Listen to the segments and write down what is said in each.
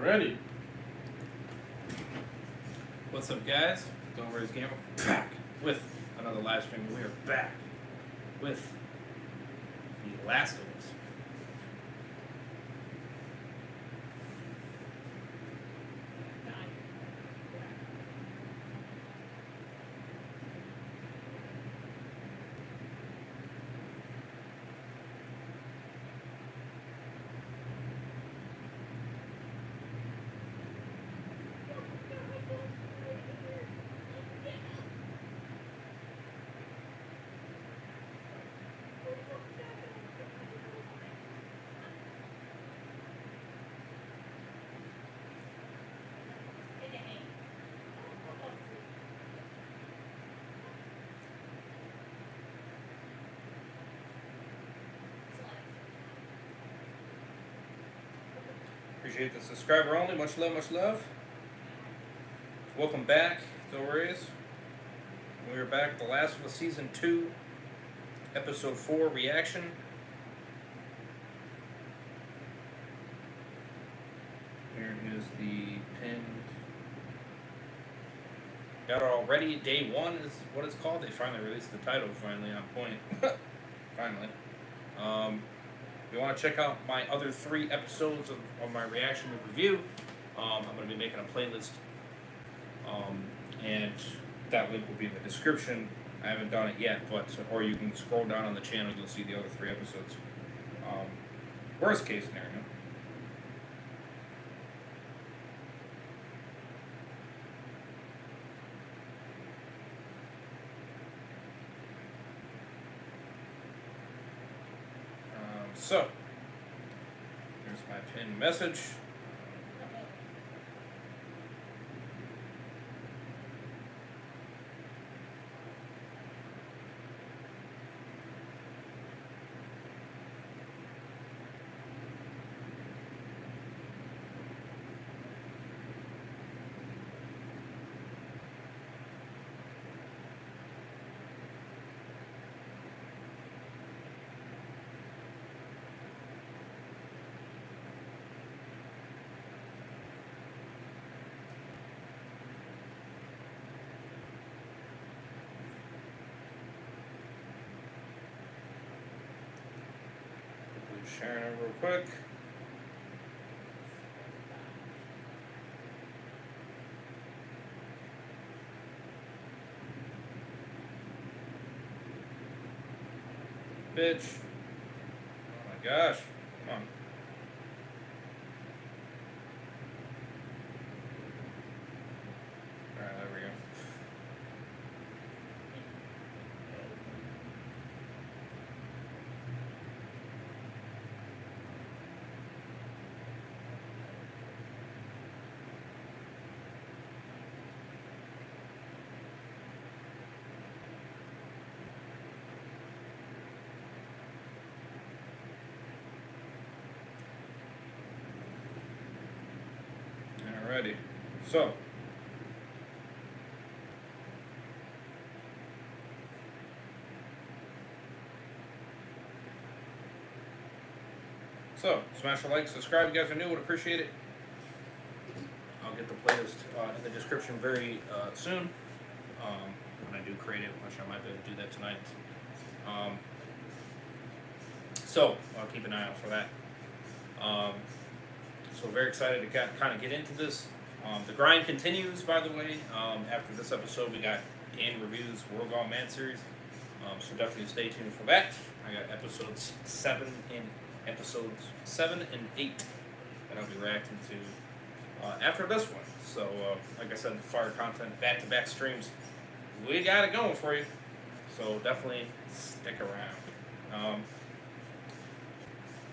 Alrighty. What's up, guys? Don't Worry Gamer back with another live stream. We are back with The Last of Us. Appreciate the subscriber only. Much love, much love. Welcome back, No Worries. We are back with The Last of Us Season 2, Episode 4 reaction. Here is the pin. Got it already. Day 1 is what it's called. They finally released the title, finally on point. Finally. If you want to check out my other 3 episodes of my reaction and review, I'm going to be making a playlist, and that link will be in the description. I haven't done it yet, or you can scroll down on the channel, you'll see the other 3 episodes. Worst case scenario. So, here's my pinned message. Sharing it real quick. Bitch. Oh my gosh. Come on. Alright, there we go. Alrighty, so smash a like, subscribe. You guys are new, would appreciate it. I'll get the playlist in the description very soon. When I do create it, which I might be able to do that tonight. So I'll keep an eye out for that. So very excited to kind of get into this. The grind continues, by the way. After this episode, we got Dan Reviews World Gone Mad series. So definitely stay tuned for that. I got episodes 7 and 8 that I'll be reacting to after this one. So like I said, fire content, back-to-back streams. We got it going for you. So definitely stick around.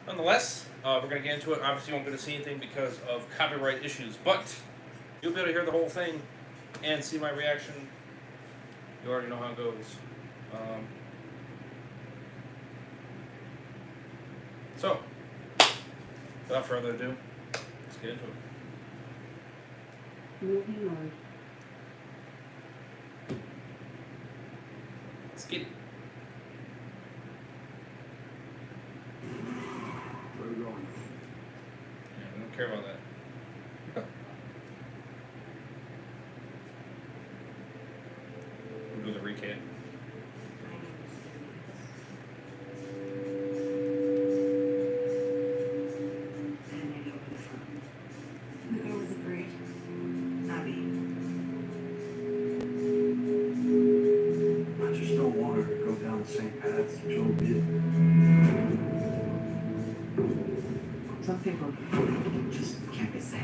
Nonetheless, we're going to get into it. Obviously, you won't get to see anything because of copyright issues, but you'll be able to hear the whole thing and see my reaction. You already know how it goes. So, without further ado, let's get into it. Moving on. Let's get it. Where are we going? Yeah, we don't care about that. kid. The girl with the braid. Abby. I just don't want her to go down the same path that Joe did. Some people just can't be saved.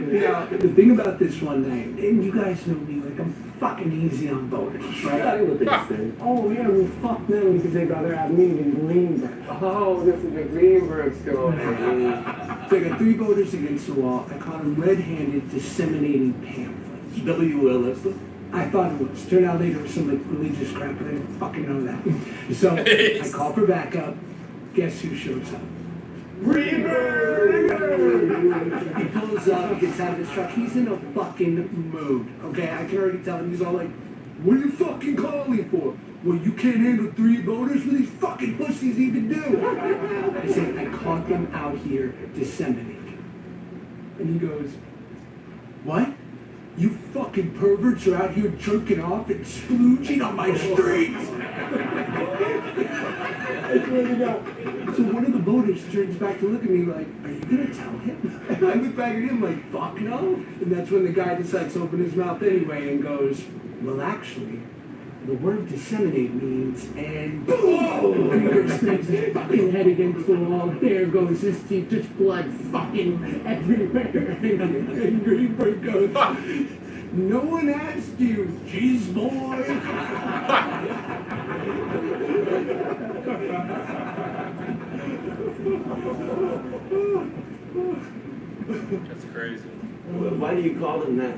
Now, the thing about this one night, and you guys know me, like, I'm fucking easy on voters, right? I what they say. Oh, yeah, well, fuck them because they'd rather have me than Greenberg. Oh, this is the Greenberg story. So I got 3 voters against the wall. I caught them red-handed disseminating pamphlets. WLS? I thought it was. Turned out later it was some like religious crap, but I didn't fucking know that. So I called for backup. Guess who shows up? Greenberg! He pulls up, he gets out of his truck. He's in a fucking mood. Okay, I can already tell him. He's all like, "What are you fucking calling for? Well, you can't handle 3 voters? What these fucking pussies even do?" I said, "I caught them out here disseminating." And he goes, "What? You fucking perverts are out here jerking off and splooging on my streets!" I swear to God. So one of the voters turns back to look at me like, "Are you gonna tell him?" And I look back at him like, "Fuck no." And that's when the guy decides to open his mouth anyway and goes, "Well, actually, the word disseminate means," and boom! Greenberg snaps his fucking head against the wall. There goes his teeth, just blood fucking everywhere. And Greenberg goes, "No one asked you, jeez boy." That's crazy. Well, why do you call them that?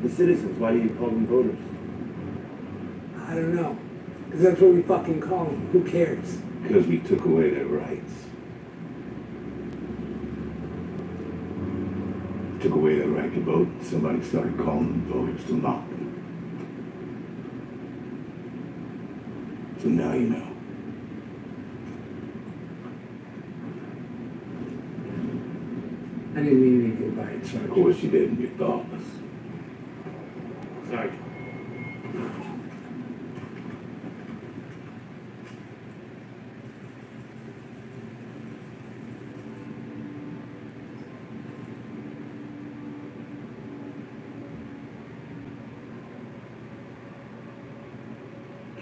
The citizens, why do you call them voters? I don't know. Because that's what we fucking call them. Who cares? Because we took away their rights. Took away their right to vote. Somebody started calling them voters to mock them. So now you know. I didn't mean anything by it, Of Sergeant. course you didn't. You're thoughtless. Sergeant.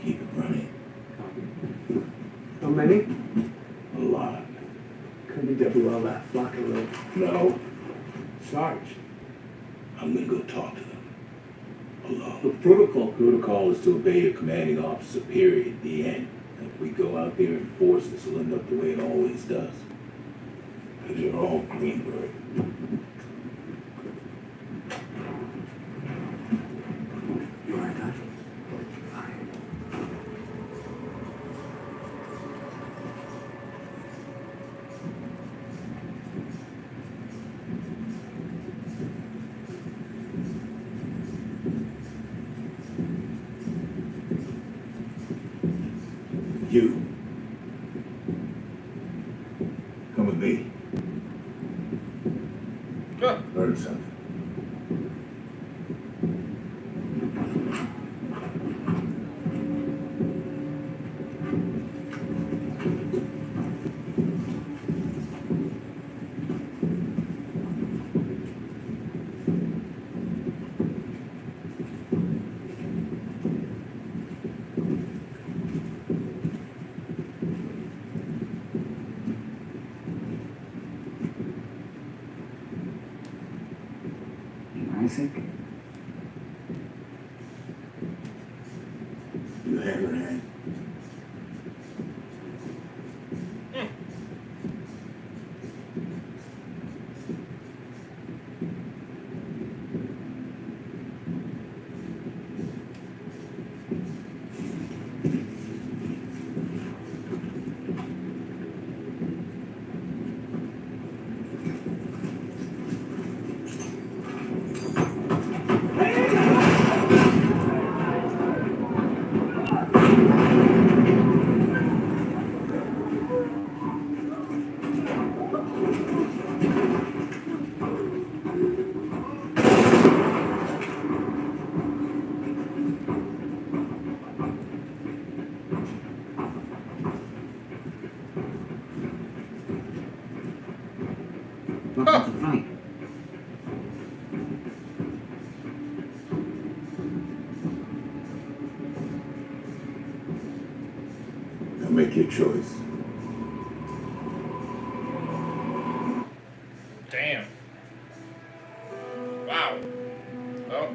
Keep it running. How many? A lot. Could be WLF, lock and roll. No. Sarge. I'm gonna go talk to them. Alone. The protocol is to obey your commanding officer, period. The end. And if we go out there and force this, will end up the way it always does. Because you're all Greenberg. You are done. Fine. You. Come with me. Huh. Learn something. Isaac? You hammerhead. fuck with the fight. Now make your choice. Damn. Wow. Oh.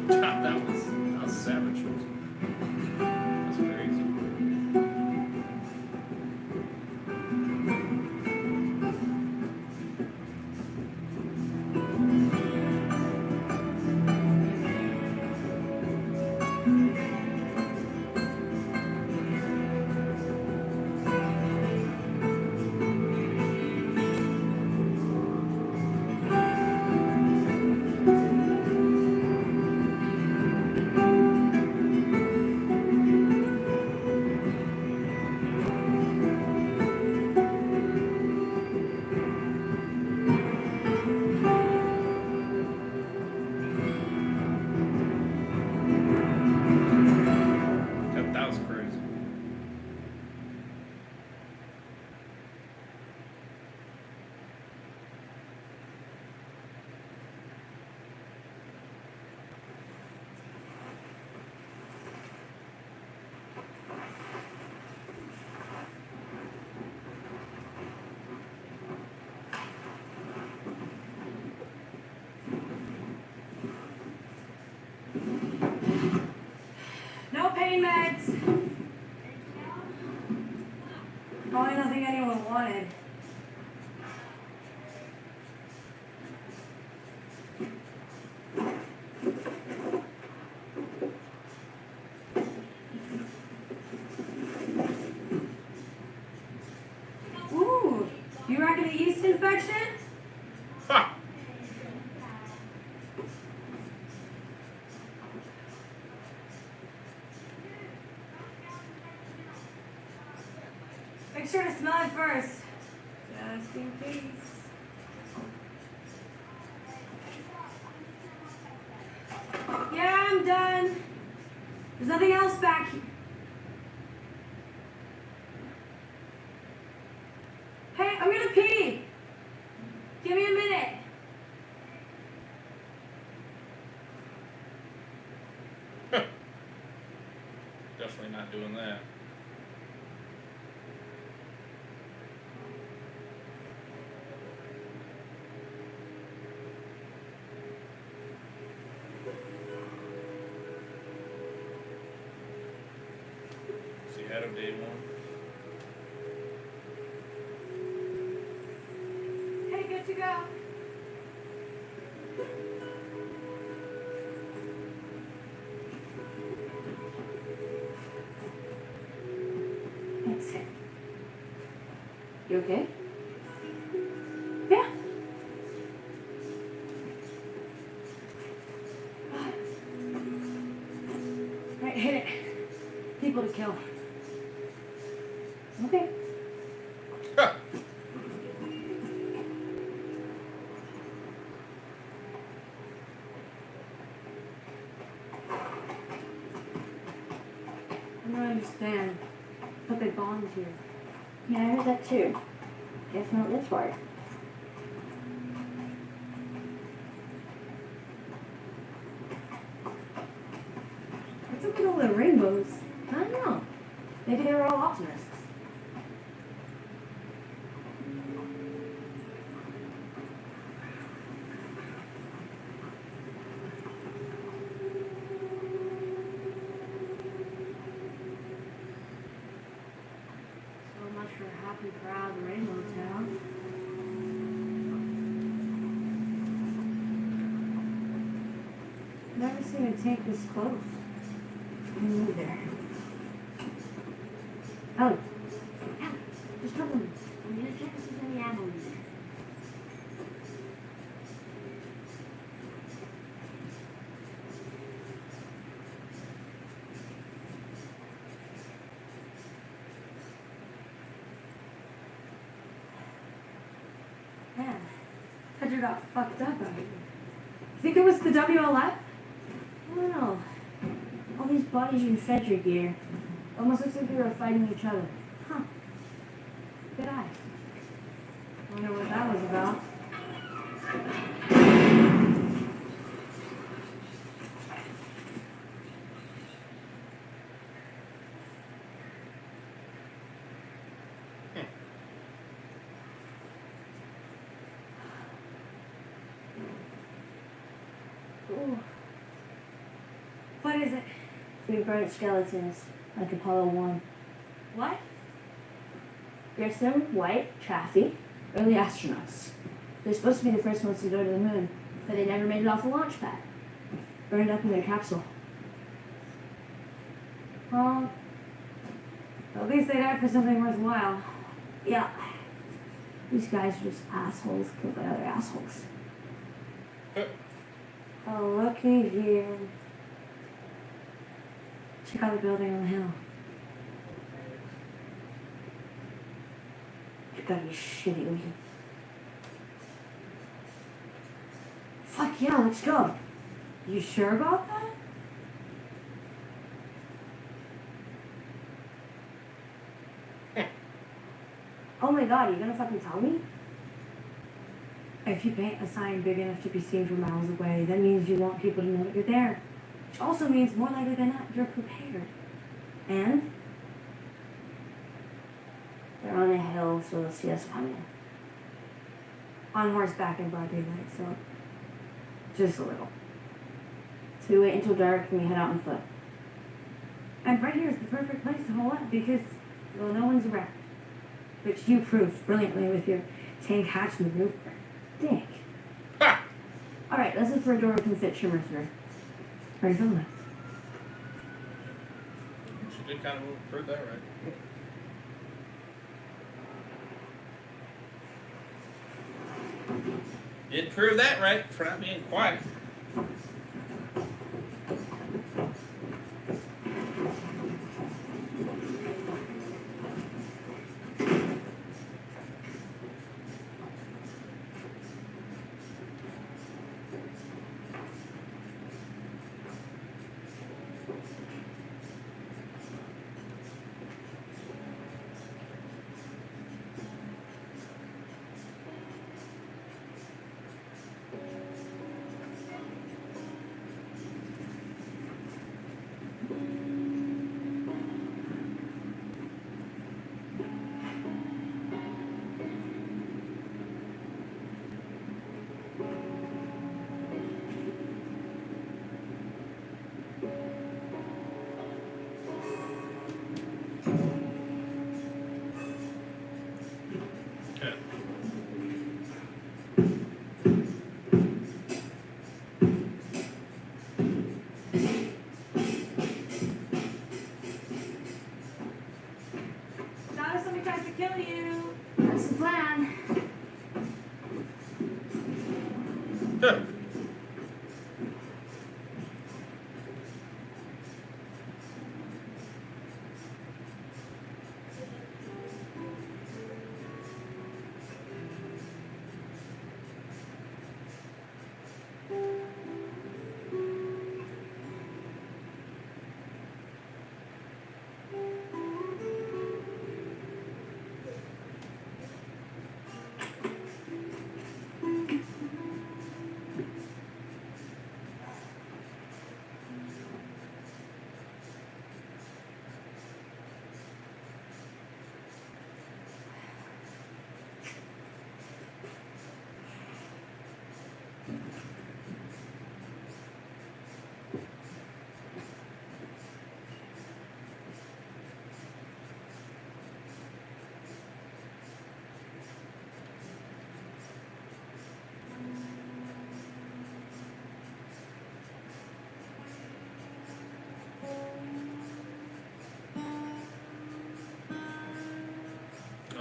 God, that was savage. That's crazy. That was crazy. No pain meds. Probably nothing anyone wanted. Ooh, you reckon a yeast infection? Ha! Make sure to smell it first. Just in case. Yeah, I'm done. There's nothing else back here. Hey, I'm gonna pee. Give me a minute. Definitely not doing that. See, ahead of day one. Hey, good to go. That's it. You okay? Yeah. Right, hit it. People to kill. Okay. Ha! I don't understand. But they bombed here. Yeah, I heard that too. Guess not this part. What's up with all the rainbows? I don't know. Maybe they were all optimists. So much for a happy, proud rainbow town. Never seen a tank this close. Me neither. Oh. Yeah, just trouble me. I'm gonna check if there's any ammo in there. Man, Pedro got fucked up out here. Think it was the WLF? I don't know. All these bodies in sentry gear. Almost looks like they were fighting each other. Huh. Good eye. Wonder what that was about. Ooh. What is it? 3 burnt skeletons, like Apollo 1. What? They're some white, chaffy, early astronauts. They're supposed to be the first ones to go to the moon, but they never made it off the launch pad. Burned up in their capsule. Well, at least they died for something worthwhile. Yeah. These guys are just assholes killed by other assholes. Oh, looky here. Check out the building on the hill. You gotta be shitting me. Fuck yeah, let's go. You sure about that? Oh my god, are you gonna fucking tell me? If you paint a sign big enough to be seen from miles away, that means you want people to know that you're there. Which also means more likely than not, you're prepared. And they're on a hill, so they'll see us coming. On horseback in broad daylight, so just a little. So we wait until dark and we head out on foot. And right here is the perfect place to hold up because, well, no one's around. Which you proved brilliantly with your tank hatch in the roof. Dick. Ha! Alright, let's look for a door we can fit Shimmer through. Arizona. She did kind of prove that right. Did prove that right for not being quiet. Not if somebody tries to kill you. That's the plan. Huh.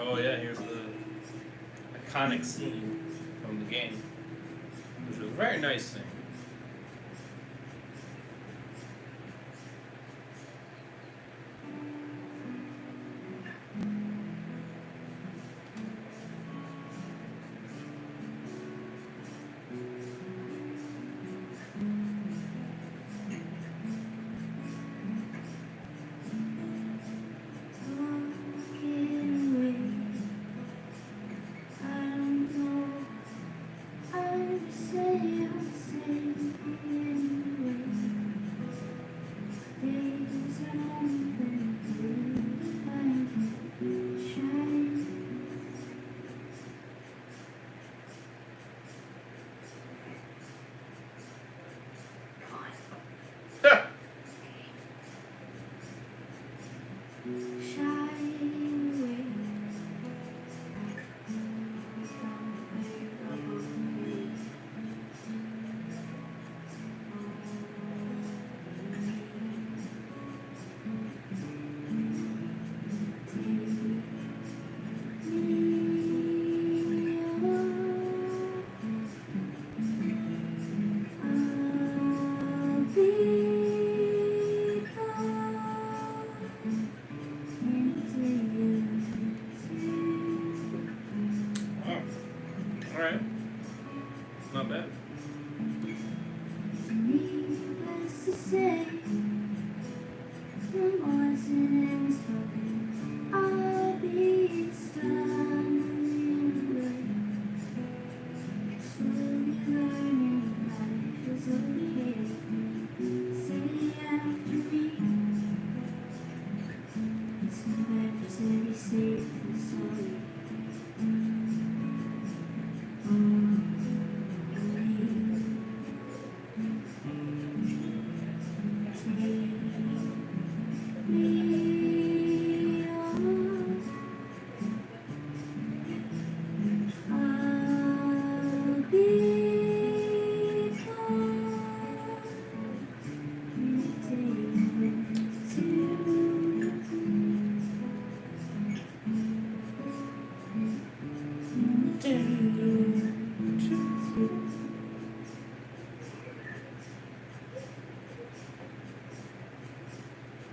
Oh yeah, here's the iconic scene from the game, which was a very nice thing.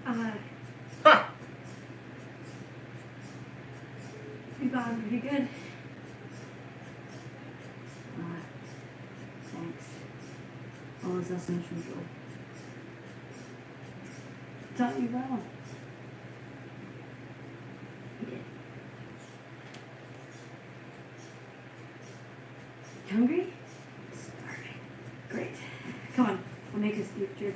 Ha! You got him pretty good. Thanks. All was essential. Taught you well. You hungry? Starving. Great. Come on, I'll make us beef jerky.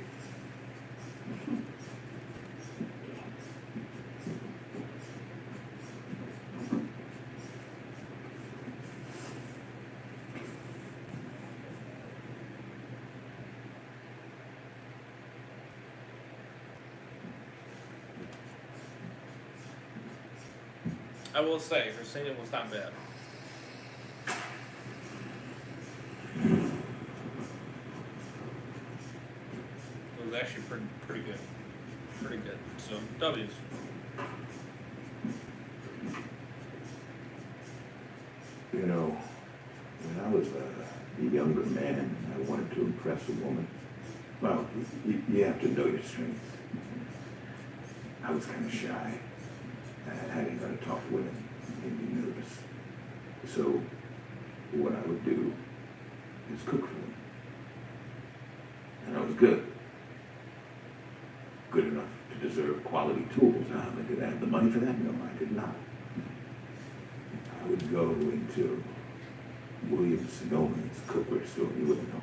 I will say, her singing was not bad. It was actually pretty good. Pretty good. So, W's. You know, when I was a younger man, I wanted to impress a woman. Well, you have to know your strengths. I was kind of shy. I didn't know how to talk to women. Made me nervous. So, what I would do is cook for them. And I was good. Good enough to deserve quality tools. Now, did I have the money for that? No, I did not. I would go into Williams-Sonoma's cookware store, you wouldn't know.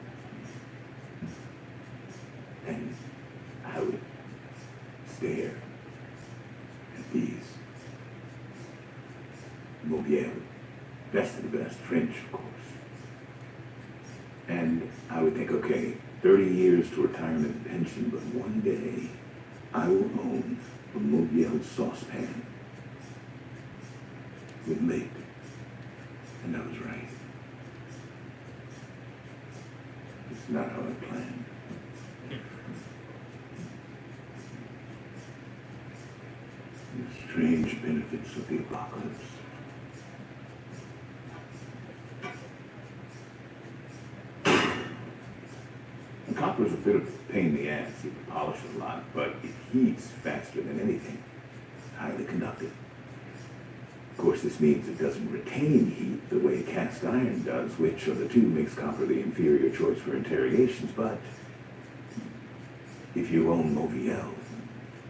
And I would stare at these Mobile, best of the best, French, of course. And I would think, okay, 30 years to retirement and pension, but one day I will own a Mobile saucepan with lid. And I was right. It's not how I planned. The strange benefits of the apocalypse. And copper's a bit of a pain in the ass. You can polish it a lot, but it heats faster than anything. Highly conductive. Of course, this means it doesn't retain heat the way cast iron does, which of the two makes copper the inferior choice for interrogations, but if you own Mobile,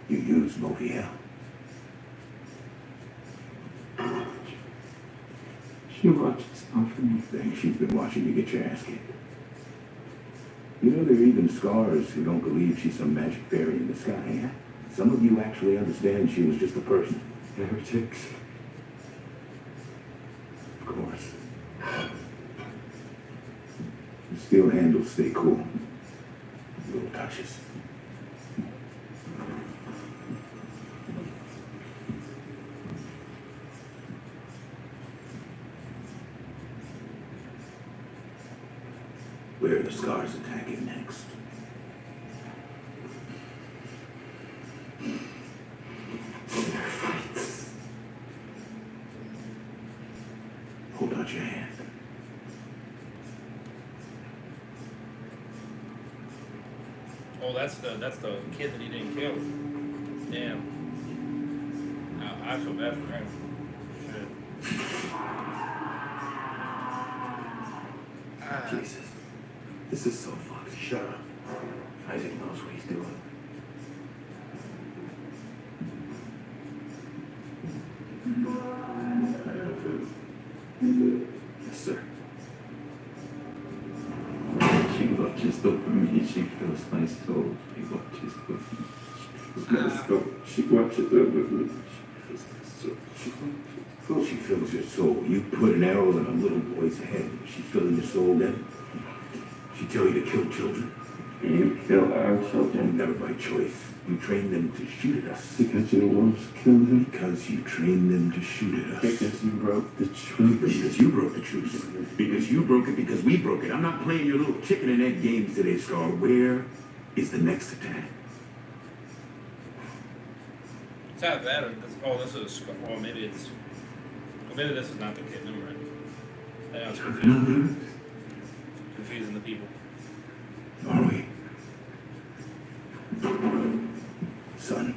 you use Mobile. She watches out for me. Then she's been watching you get your ass kicked. You know, there are even scars who don't believe she's some magic fairy in the sky, yeah? Some of you actually understand she was just a person. Heretics. Of course. The steel handles stay cool. Little touches. Where are the scars attacking next? Hold out your hand. Oh, that's the kid that he didn't kill. Damn. I feel bad for him. Shit. Jesus. This is so fucked. Shut up. Isaac knows what he's doing. Yes, sir. She watches over me. She feels my soul. She watches over me. She feels my soul. She watches over me. She feels my soul. She fills your soul. You put an arrow in a little boy's head. She filling your soul then? She tell you to kill children? You kill our children. Never by choice. You train them to shoot at us. Because you want to kill them. Because you train them to shoot at us. Because you broke the truth. Because you broke the truce. Because you broke it, because we broke it. I'm not playing your little chicken and egg games today, Scar. Where is the next attack? It's not that. This is. Well, maybe it's. Well, maybe this is not the kid. Never mind. Yeah, it's confusing the people. Are we? Son,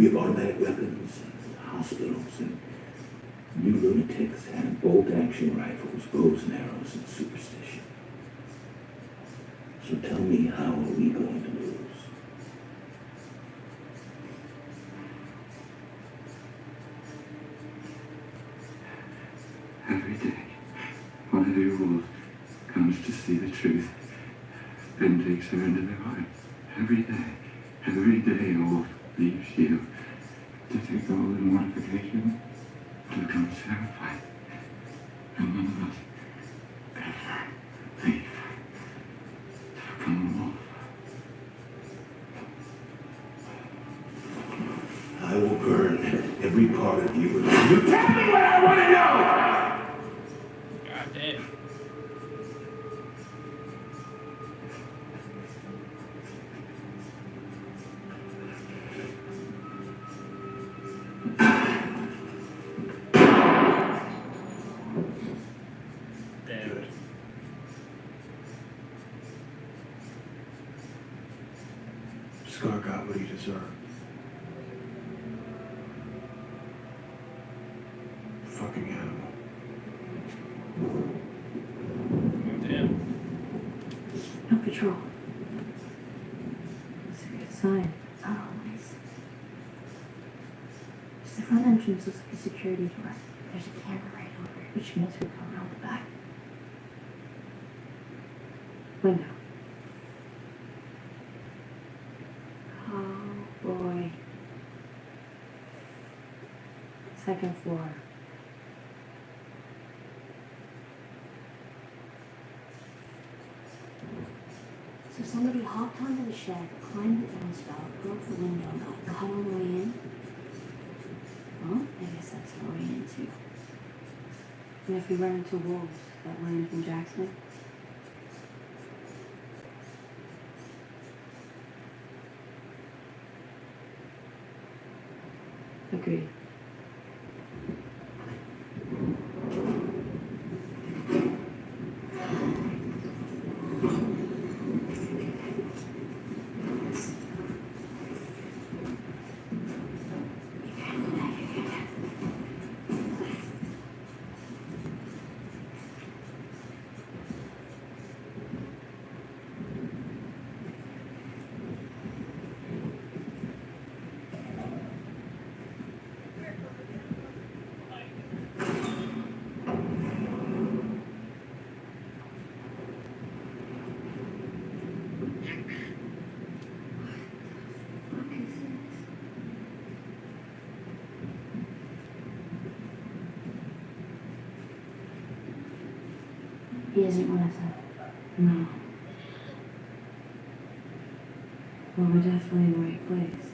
We have automatic weapons, hospitals, and new lunatics have bolt-action rifles, bows and arrows, and superstition. So tell me, how are we going to lose? Every day, one of your wolves comes to see the truth, then takes her into their heart. Every day, a wolf leaves you to take all the mortification, to become terrified. And none of us ever leave to become a wolf. I will burn every part of you. You tell me what I want to know! God damn. Damn. Scar got what he deserved. Fucking animal. Oh, damn. No patrol. It's a good sign. Not always. Just the front entrance looks like a security door. There's a camera right over it, which means we come around the back. Window. Oh boy. Second floor. So somebody hopped onto the shed, climbed the downspout, broke the window, got cut on the way in. Well, I guess that's the way in too. And if we run into wolves that land from Jackson, agreed. He isn't one of them. No. Well, we're definitely in the right place.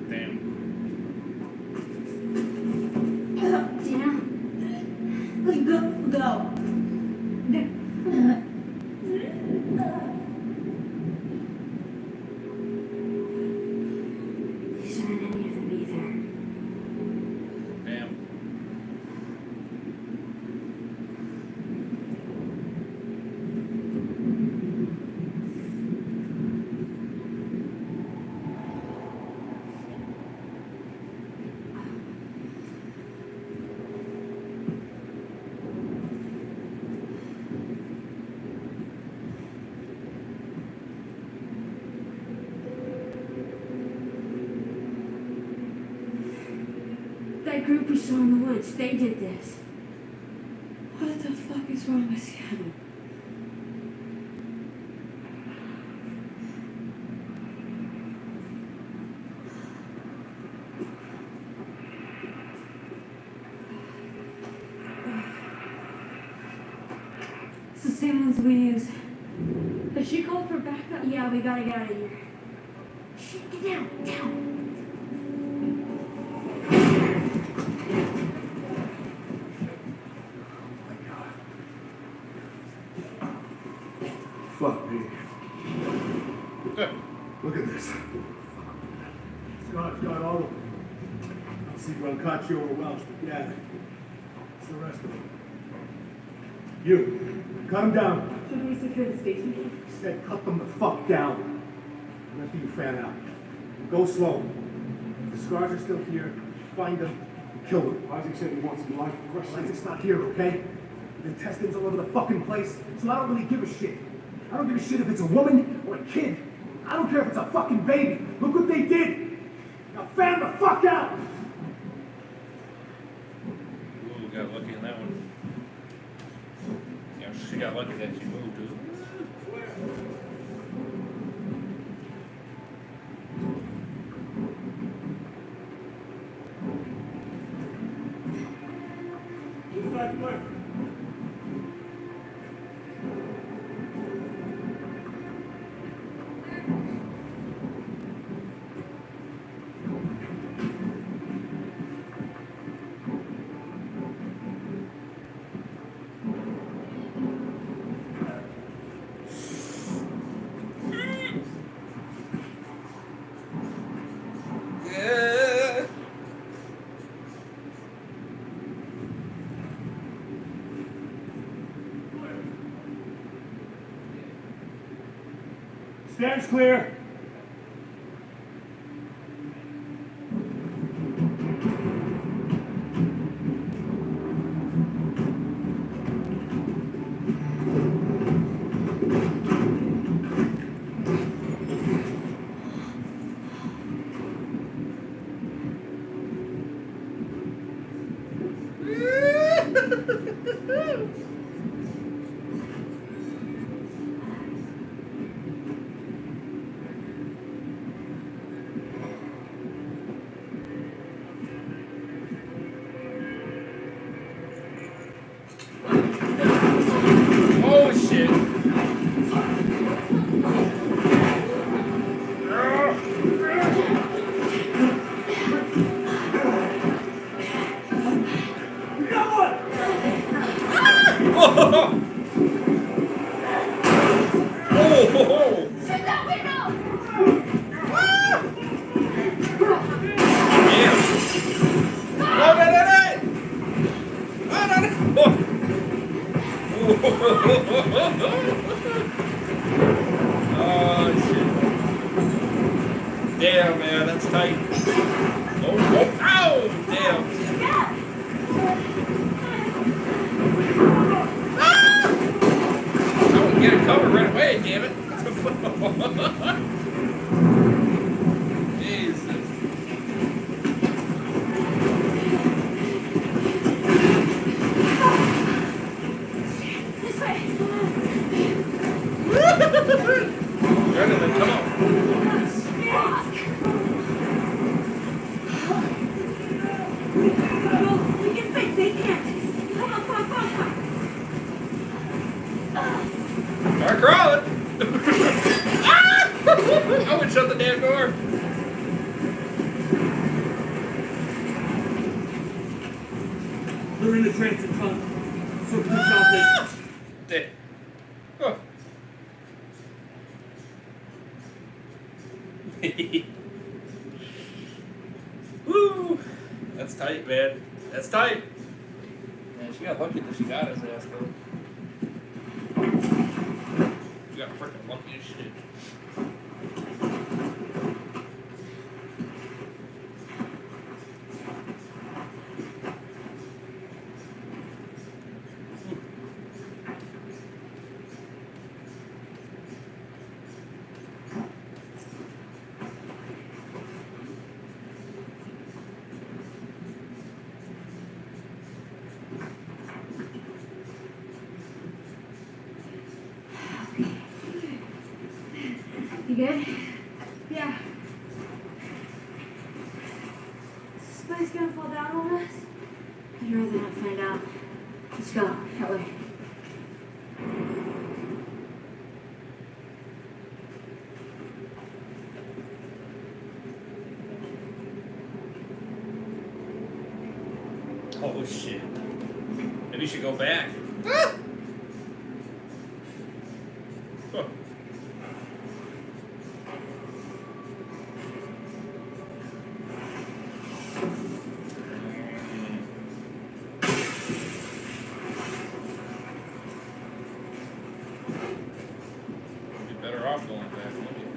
Damn. Tina? Go. These aren't any of them either. Damn. That group we saw in the woods, they did this. What the fuck is wrong with Seattle? same ones we use. Has she called for backup? Yeah, we gotta get out of here. Shit, get down, down. Fuck me. Good. Look at this. Scott's got all of them. I'll see Brancaccio or Welch, but yeah. It's the rest of them. You, cut them down. Should we secure the station? I said cut them the fuck down. And after you fan out. Go slow. If the scars are still here, find them and kill them. Isaac said he wants them live for questions. Isaac's not here, okay? The intestines all over the fucking place, so I don't really give a shit. I don't give a shit if it's a woman or a kid. I don't care if it's a fucking baby. Look what they did. Now fan the fuck out! Ooh, got lucky in that one. Yeah, she got lucky that she moved, too. Yeah. Stairs clear. Oh, shit. Oh! Shoot that window! Damn! No, no, no, no! No, no, no! Oh, shit. Damn, man, that's tight. Oh, oh, ow! Damn. I would get it covered right away, damn it. Jesus. This way! Adrenaline, come on. No, we can fix. They can't. Come on, come on, come on, come on. Start crawling. Ah! I would shut the damn door. They're in the transit tunnel. So please out Damn. Oh. Woo! That's tight, man. That's tight. Man, she got lucky that she got his ass, though. She got freaking lucky as shit. You good? Yeah. Is this place gonna fall down on us? I'd rather not find out. Let's go. That way. Oh shit. Maybe you should go back. Ah! Huh. You'd be better off going back, wouldn't you?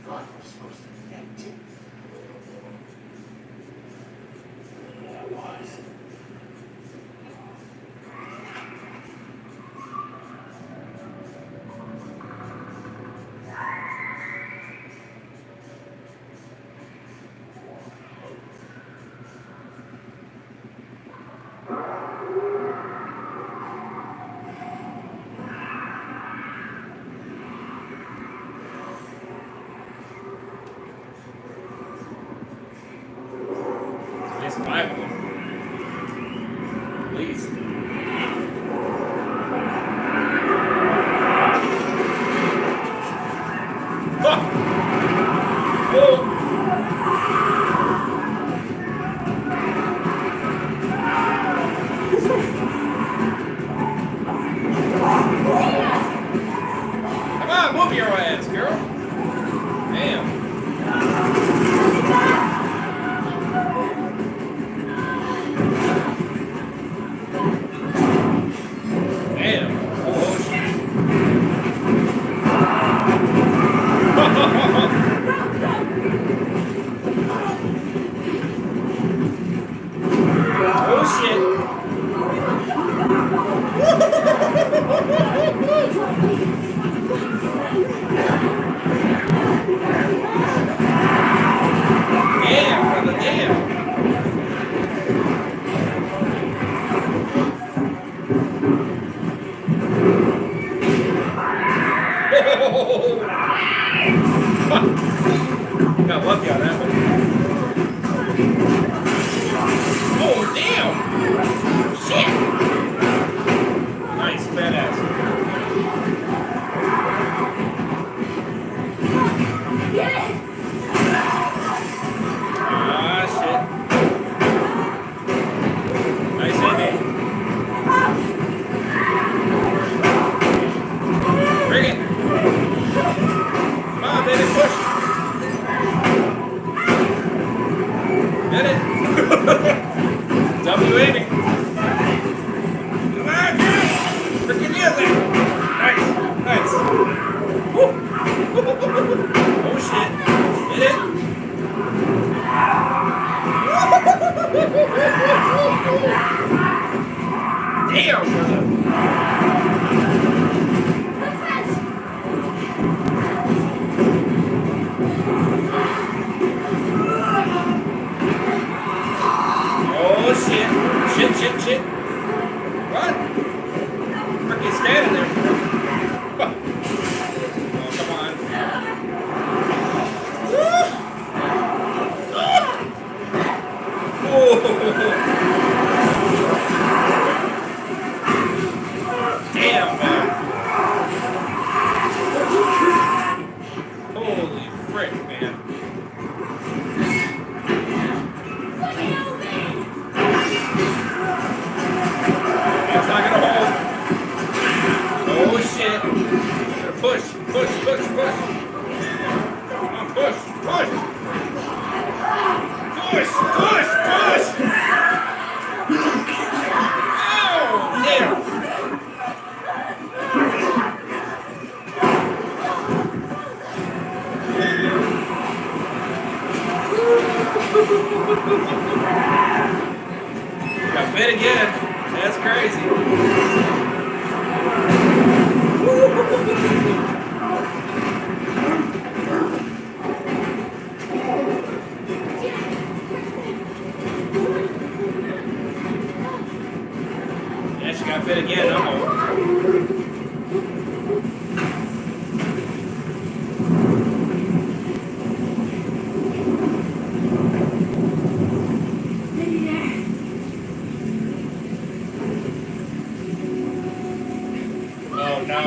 thought was supposed to be empty. That was. At least 5 of them. At least. Fuck! Oh! Come on, move your ass, girl. Damn. Damn. Oh, shit. Oh, shit. Damn, brother, damn. Got lucky on that one. Oh, damn! Shit! Nice, badass. Ah, shit. Nice ending. Bring it. Come on, baby, push. Get it. W aiming. Come on, get it. Freaking use it. Nice, nice. Woo. Oh shit. Get it. Damn, brother. Oh shit. Shit. What? Freaking standing there. Oh, come on. Oh. Damn, man. Holy frick, man. It's not gonna hold. Oh shit. Push. Come on, push. Oh, damn. Got bit again. That's crazy. not fit again. Maybe there. Oh no.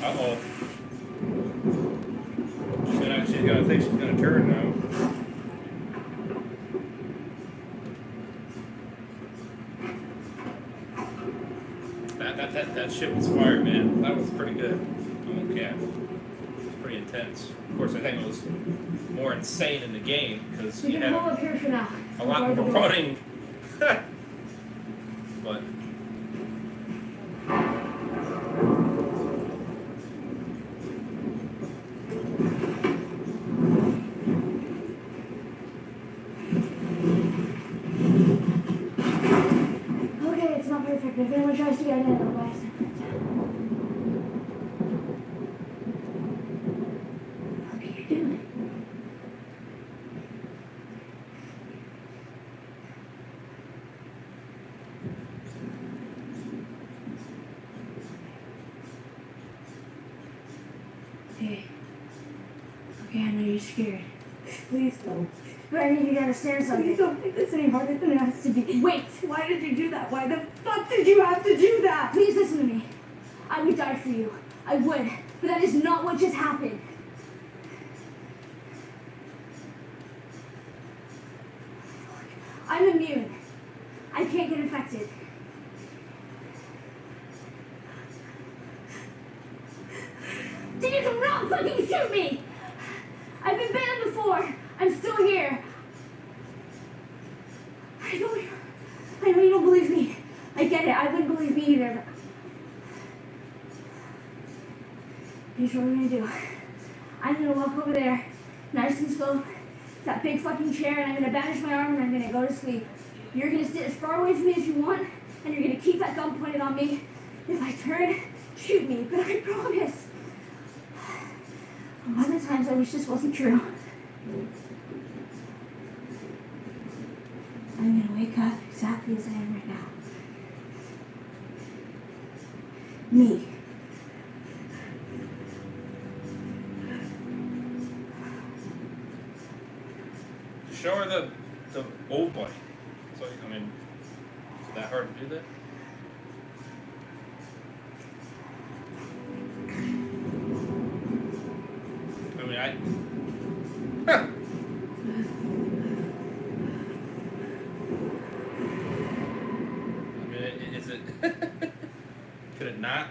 Uh-oh. She's gonna think she's gonna turn now. That shit was fire, man. That was pretty good. I won't cap. It was pretty intense. Of course, I think it was more insane in the game because We you can had hold up here for now. a lot more running. But Okay, it's not perfect. If anyone tries to get in, I'll blast it. What are you doing? Okay. Okay, I know you're scared. Please don't. But I need you to understand something. Please don't make this any harder than it has to be. Wait! Why did you do that? Why the fuck did you have to do that? Please listen to me. I would die for you. I would. But that is not what just happened. I'm immune. I can't get infected. Then you do not fucking shoot me! I've been banned before. I'm still here. I know you don't believe me. I get it. I wouldn't believe me either. Here's what we're gonna do. I'm gonna walk over there, nice and slow. It's that big fucking chair, and I'm gonna bandage my arm and I'm gonna go to sleep. You're gonna sit as far away from me as you want, and you're gonna keep that gun pointed on me. If I turn, shoot me, but I promise. A lot of times I wish this wasn't true. I'm gonna wake up exactly as I am right now. Me. show her the old bike. So I mean, is it that hard to do that? I mean, I mean, is it? Could it not?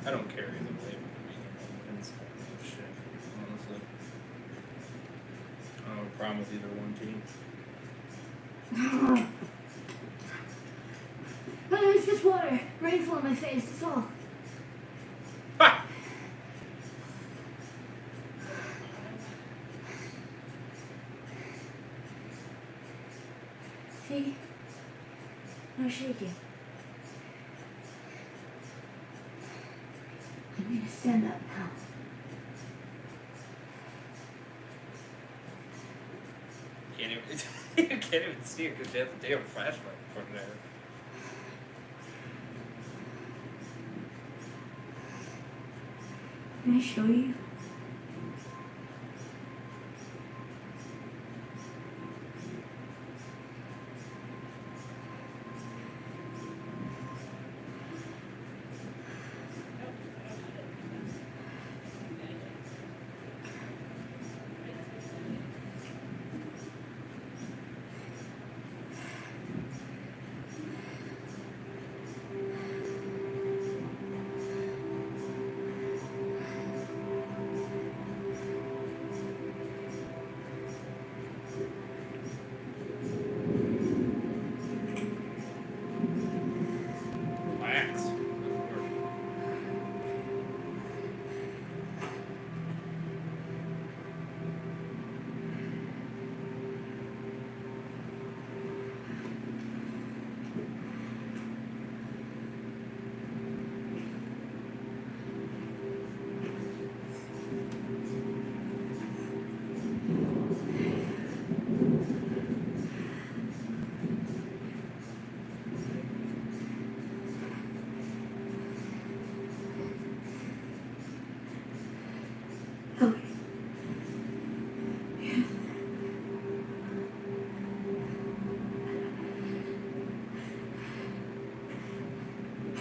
I don't care either way. It's shit, honestly. I don't have a problem with either one team. No, it's just water. Rainfall on my face, that's all. Ha! See? No shaking. I'm gonna stand up now. Can't even, you can't even see it because you have the damn flashlight in front of there. Can I show you? Okay. Yeah.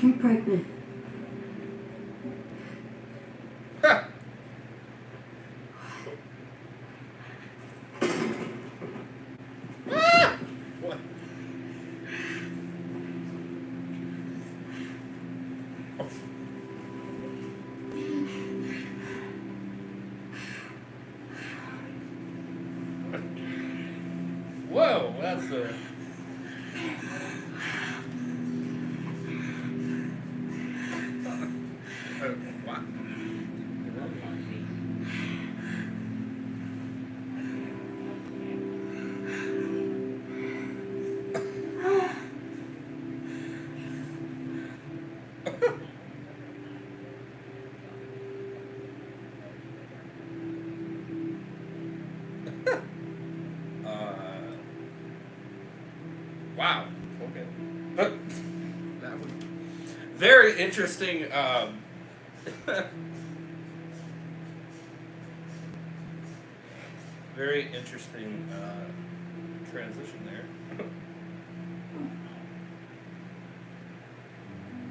I'm pregnant. Ha! Ah! What? Oh. Whoa, that's a. What? Wow. Okay. That was very interesting. Very interesting transition there.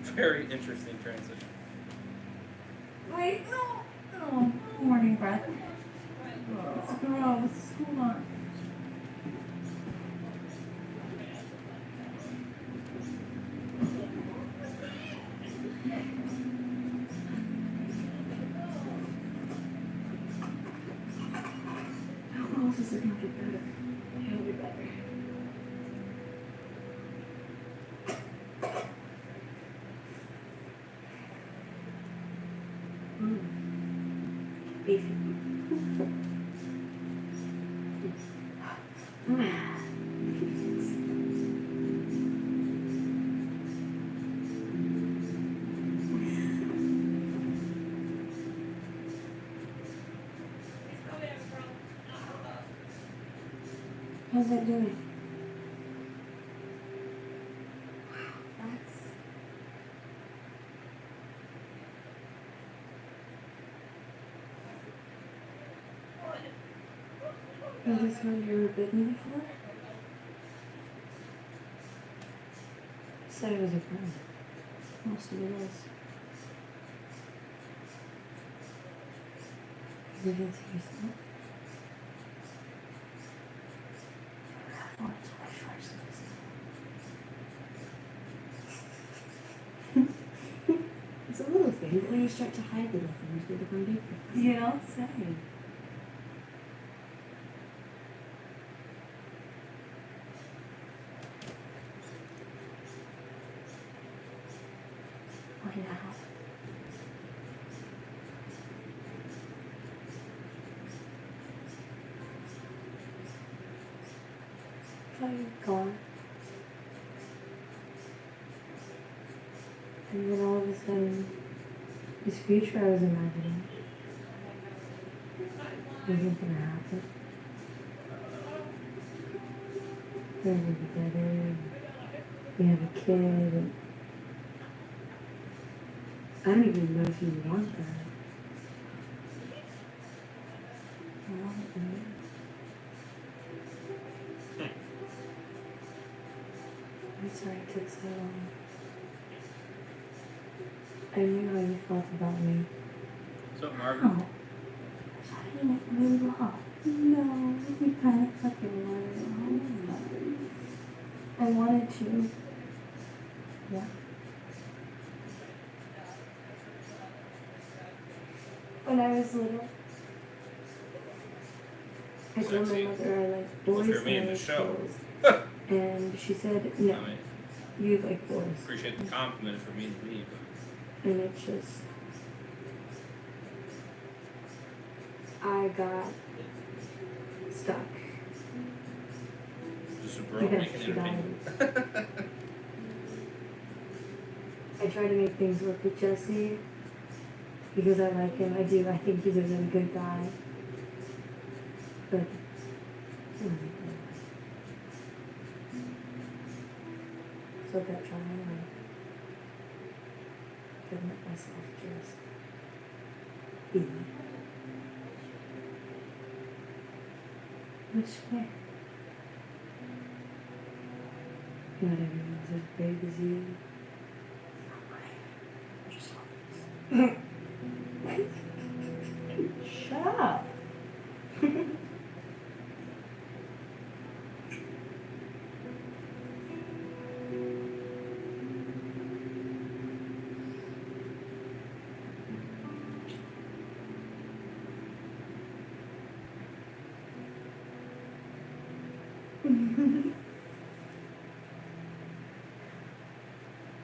Very interesting transition. Wait, no. Oh, morning breath. It's gross. Hold on. How else is it gonna get better? It'll be better. Beefy. How's that doing? That's... Is this one you were bitten before? Said it was a burn. Most of it is. You didn't see yourself? Oh, it's my shorts. It's a little thing, but when you start to hide little things, they become big things. You don't say. Why now? Why are you gone? And then all of a sudden, this future I was imagining isn't gonna happen. We're gonna be together, and we have a kid, and I don't even know if you want that. I want it, man. I'm sorry it took so long. I knew how you felt about me. What's up, Marvin? Oh. I didn't really love. No, you kind of fucking wanted. I wanted to. Yeah. When I was little, I told my Sexy. mother I liked Well, boys if you're me in and I the liked show. girls. And she said, no, I mean, you like boys. appreciate the compliment for me to me, And it just, I got stuck. but just a bro Because making she an opinion. I try to make things work with Jesse because I like him. I do. I think he's a really good guy. But he wasn't good. So I kept trying and I couldn't let myself just be. Which way? Not everyone's as big as you. Shut up.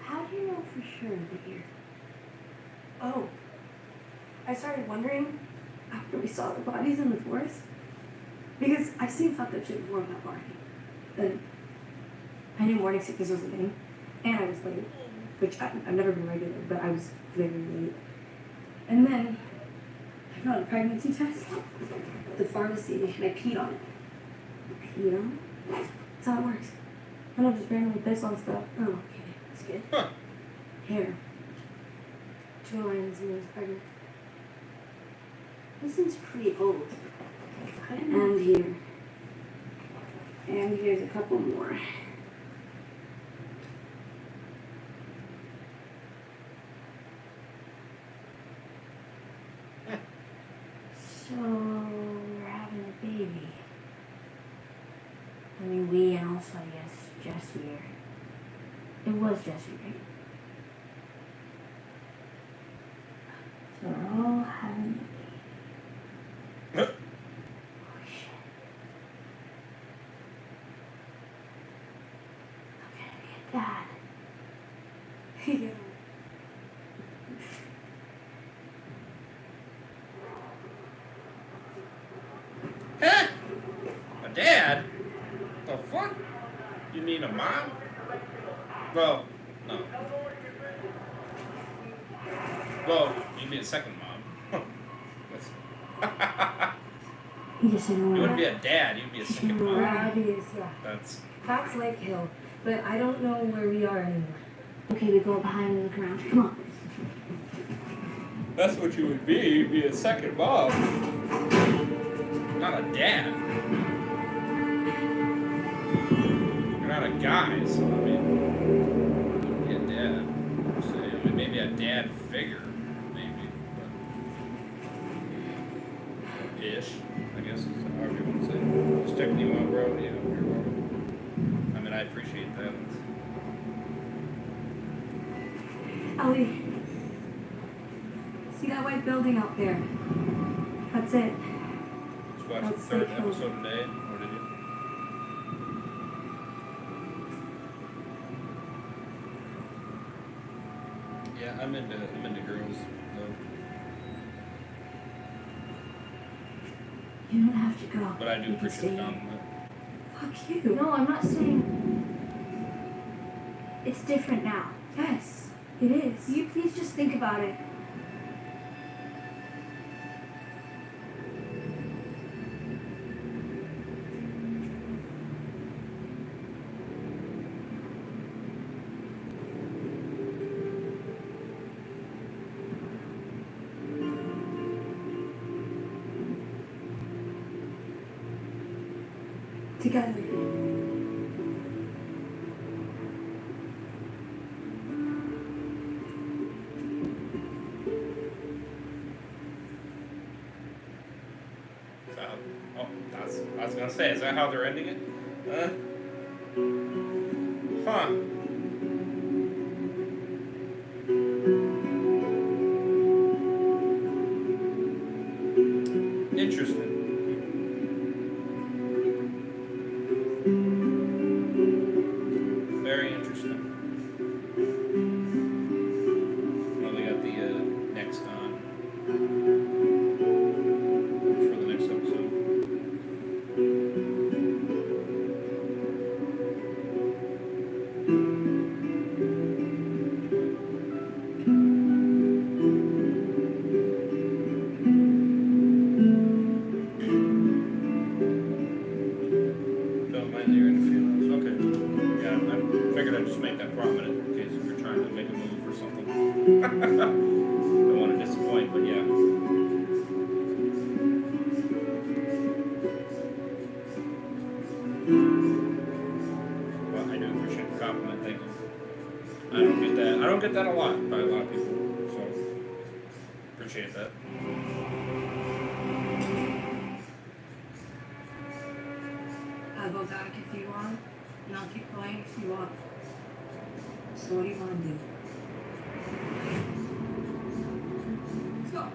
How do you know for sure that you're... Oh, I started wondering after we saw the bodies in the forest. Because I've seen fucked up shit before without Barney. And I knew morning sickness was a thing. And I was late. Which I've never been regular, but I was very late. And then I found a pregnancy test at the pharmacy and I peed on it. You know? That's how it works. I don't just randomly piss on stuff. Oh, okay. That's good. Huh. Here. 2 lines and I was pregnant. This is pretty old. And here. And here's a couple more. So we're having a baby. I mean, we and also, I guess, Jesse here. It was Jesse, right? So we're all having a baby. Oh, shit. I'm gonna be a dad. Yeah. Huh? A dad? The fuck? You mean a mom? Well, no. Well, you mean a second mom. You just didn't know You wouldn't be that? a dad, you'd be a second mom. Yeah, it is, yeah. That's Lake Hill, but I don't know where we are anymore. Okay, we go behind and look around. Come on. That's what you would be. You'd be a second mom. Not a dad. You're not a guy, so I mean, you'd be a dad. So, I mean, maybe a dad figure, maybe. But ish, I guess is however you want to say it. Just checking you out, bro. Yeah, you're welcome. I mean, I appreciate that. Ellie, see that white building out there? That's it. Just watch the That's third Lake Hill. episode today, or did you? Yeah, I'm into girls, though. You don't have to go. But I do You can appreciate stay the here. compliment. Fuck you. No, I'm not saying it's different now. Yes, it is. Will you please just think about it? Together. So, oh, I was gonna say, is that how they're ending it? Huh. Interesting. Very interesting. Well, they got the next on for the next episode. don't get that a lot by a lot of people, so appreciate that. I'll go back if you want, and I'll keep going if you want. So what do you want to do? So,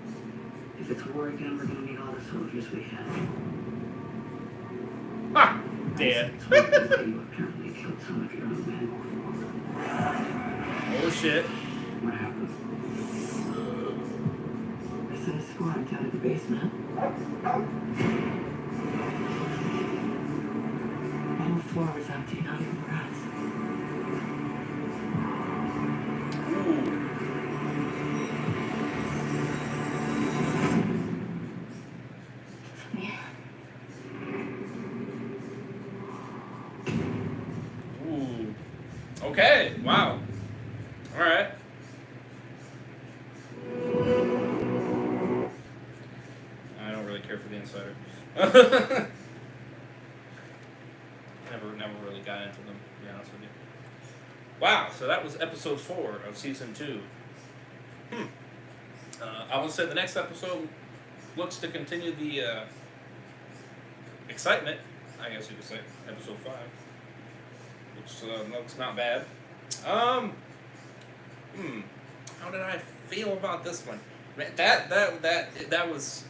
if it's war again, we're gonna need all the soldiers we have. Ah, dead. You apparently killed some of your own men. Oh shit. What happened? I sent a squad down to the basement. The whole floor was empty, not even rats. Ooh. Okay. Wow. All right. I don't really care for the Insider. Never really got into them, to be honest with you. Wow. So that was episode 4 of season 2. I will say the next episode looks to continue the excitement, I guess you could say, episode 5, which looks not bad. How did I feel about this one? Man, that was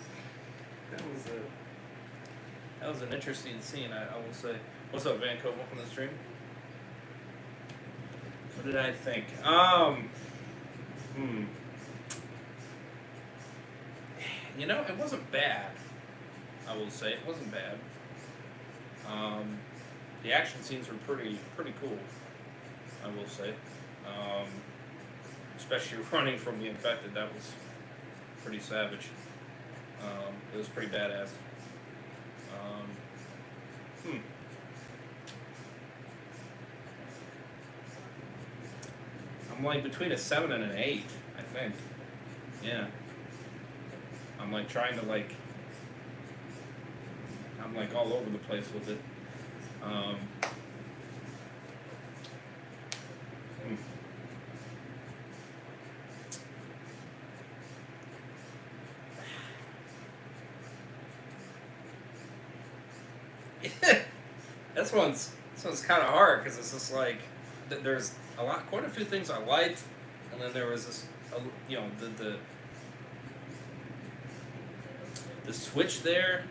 an interesting scene, I will say. What's up, Van Cove? Welcome to the stream. What did I think? You know, it wasn't bad. I will say it wasn't bad. The action scenes were pretty cool. I will say, especially running from the infected. That was pretty savage. It was pretty badass. I'm like between a 7 and an 8, I think. Yeah. I'm like trying to like. I'm like all over the place with it. This one's kind of hard because it's just like there's quite a few things I liked, and then there was this, you know, the switch there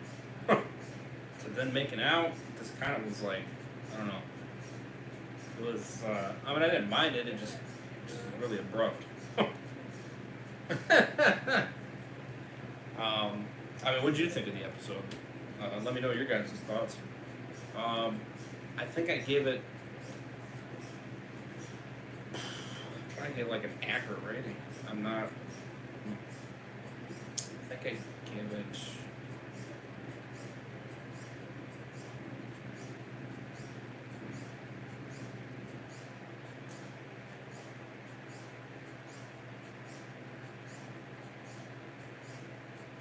to then making out just kind of was like, I don't know. It was I mean, I didn't mind it. It just was really abrupt. I mean, what did you think of the episode? Let me know your guys' thoughts. I think I gave it. I'm trying to get like an accurate rating. I'm not. I think I gave it.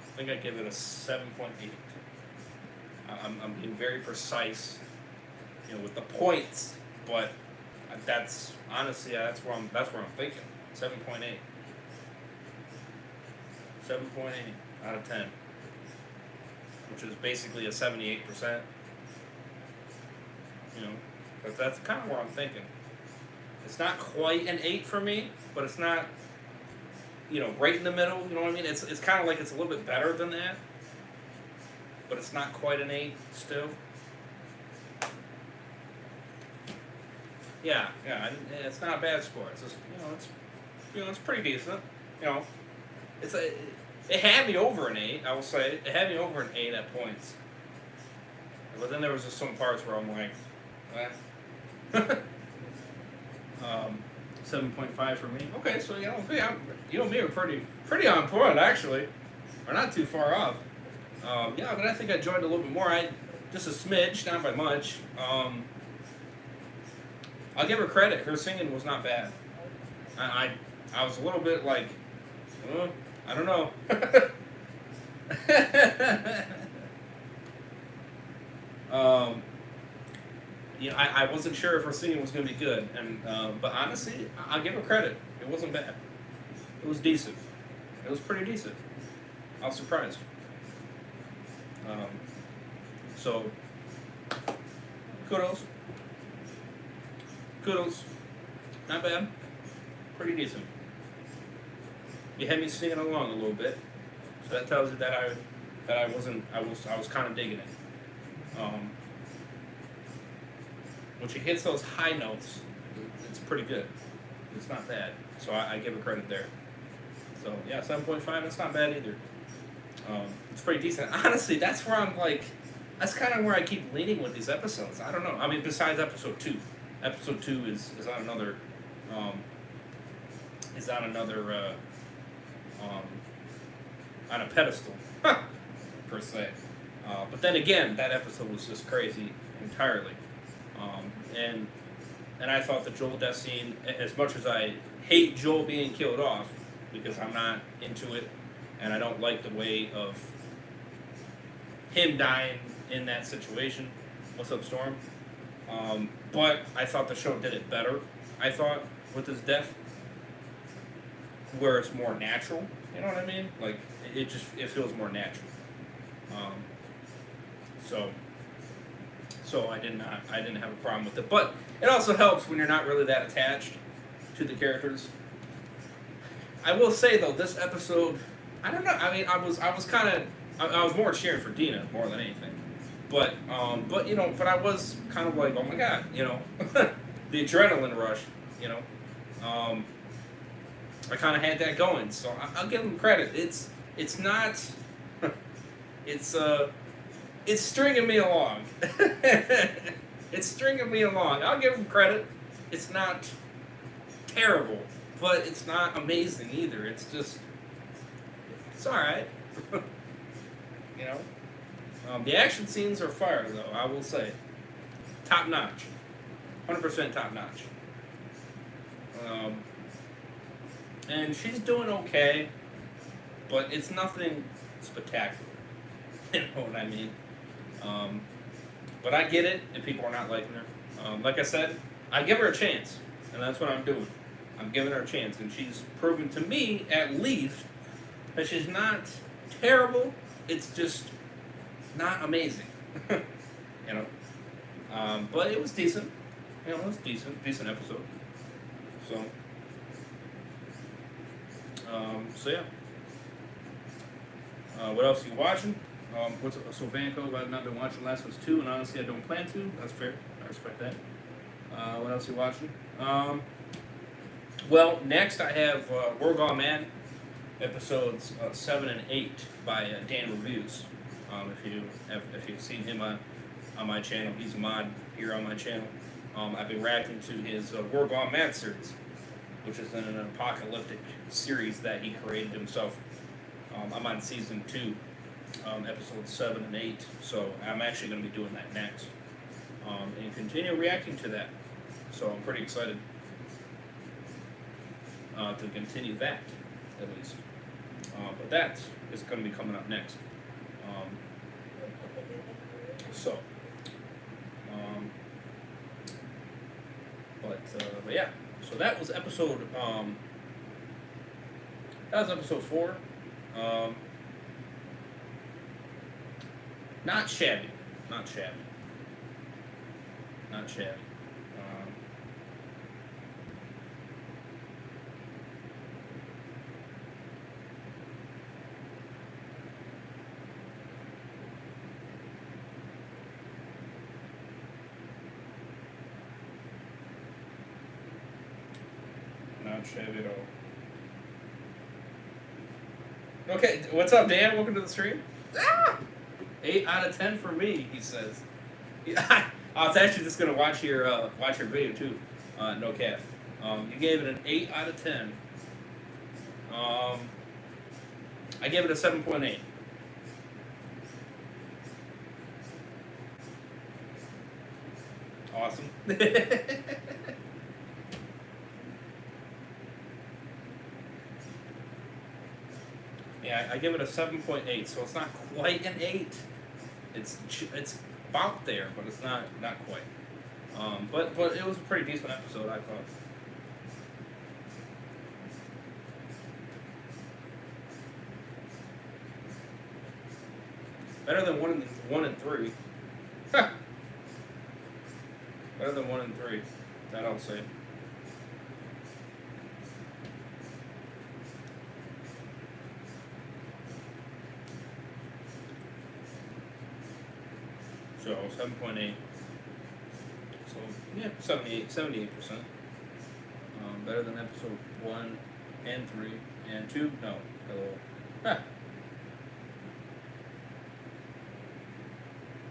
I think I give it a 7.8. I'm being very precise, you know, with the points, but that's honestly that's where I'm thinking. 7.8. 7.8 out of 10, which is basically a 78%. You know, but that's kind of where I'm thinking. It's not quite an 8 for me, but it's not, you know, right in the middle. You know what I mean? It's kind of like it's a little bit better than that, but it's not quite an 8 still. Yeah, it's not a bad score. It's just, it's pretty decent. You know, it had me over an 8. I will say it had me over an 8 at points. But then there was just some parts where I'm like, 7.5 for me. Okay, so you and me are pretty on point actually. We're not too far off. Yeah, but I think I enjoyed it a little bit more. Just a smidge, not by much. I'll give her credit. Her singing was not bad. I was a little bit like, I don't know. I wasn't sure if her singing was going to be good, and but honestly, I'll give her credit. It wasn't bad. It was decent. It was pretty decent. I was surprised. So, kudos. Kudos. Not bad. Pretty decent. You had me singing along a little bit, so that tells you that I was kind of digging it. When she hits those high notes, it's pretty good. It's not bad. So I give her credit there. So yeah, 7.5. That's not bad either. It's pretty decent. Honestly, that's where I'm like, that's kind of where I keep leaning with these episodes. I don't know. I mean, besides episode 2. Episode 2 is on another on a pedestal per se. But then again, that episode was just crazy entirely. And I thought the Joel death scene, as much as I hate Joel being killed off, because I'm not into it, and I don't like the way of him dying in that situation. What's up, Storm? But I thought the show did it better, I thought, with his death, where it's more natural. You know what I mean? Like, it feels more natural. So I didn't have a problem with it. But it also helps when you're not really that attached to the characters. I will say though, this episode, I don't know. I mean, I was more cheering for Dina more than anything. But I was kind of like, oh my god, the adrenaline rush, I kind of had that going. So I'll give him credit. It's not, it's stringing me along. It's stringing me along. I'll give him credit. It's not terrible, but it's not amazing either. It's just, it's alright. The action scenes are fire, though, I will say. Top notch. 100% top notch. And she's doing okay, but it's nothing spectacular. You know what I mean? But I get it if people are not liking her. Like I said, I give her a chance, and that's what I'm doing. I'm giving her a chance, and she's proven to me, at least, that she's not terrible. It's just not amazing. But it was decent. It was decent episode. So yeah. What else are you watching? So Vancouver, I've not been watching Last of Us 2, and honestly I don't plan to. That's fair. I respect that. What else are you watching? Well, next I have We're Gone Mad, episodes 7 and 8 by Dan Reviews. If you've seen him on my channel, he's a mod here on my channel. I've been reacting to his We're Gone Mad series, which is an apocalyptic series that he created himself. I'm on season 2, episodes 7 and 8, so I'm actually going to be doing that next, and continue reacting to that. So I'm pretty excited to continue that, at least. But that is going to be coming up next. But yeah. So that was episode 4. Not shabby. Not shabby. Not shabby at all. Okay, what's up, Dan? Welcome to the stream. 8 out of 10 for me, he says. I was actually just gonna watch your video too. No cap. You gave it an 8 out of 10. I gave it a 7.8. Awesome. Yeah, I give it a 7.8, so it's not quite an 8. It's about there, but it's not quite. But it was a pretty decent episode, I thought. Better than 1 and 3. Better than 1 and 3. That I'll say. So 7.8. So yeah, 78%. Better than episode 1 and 3 and 2. No, hello.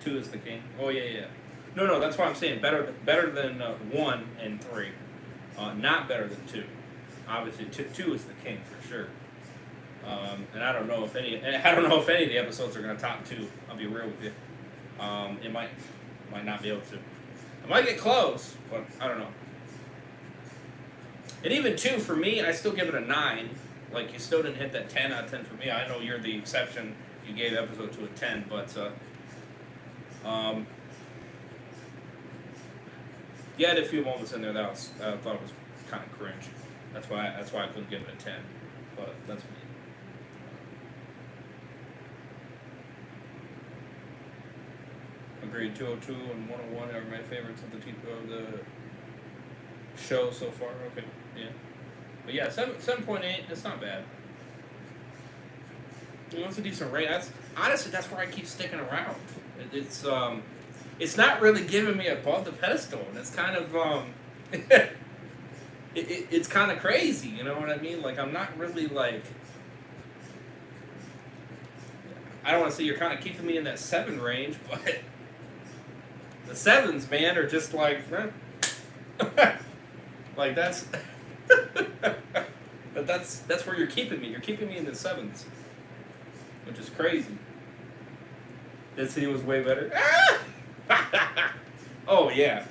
2 is the king. Oh yeah. No, that's why I'm saying better than 1 and 3. Not better than 2. Obviously, 2 is the king for sure. And I don't know if any of the episodes are going to top 2. I'll be real with you. It might not be able to. It might get close, but I don't know. And even 2 for me, I still give it a 9. Like, you still didn't hit that 10 out of 10 for me. I know you're the exception. You gave episode 2 a 10, but you had a few moments in there that I thought was kind of cringe. That's why I couldn't give it a 10. But that's me. Agreed. 202 and 101 are my favorites of the show so far. Okay, yeah. But yeah, 7.8. It's not bad. It's a decent rate. Honestly, that's where I keep sticking around. It's not really giving me above the pedestal, and it's kind of it's kind of crazy. You know what I mean? Like, I'm not really like. I don't want to say you're kind of keeping me in that 7 range, but the 7s, man, are just like, like that's that's where you're keeping me. You're keeping me in the 7s, which is crazy. Dead City was way better. Oh yeah.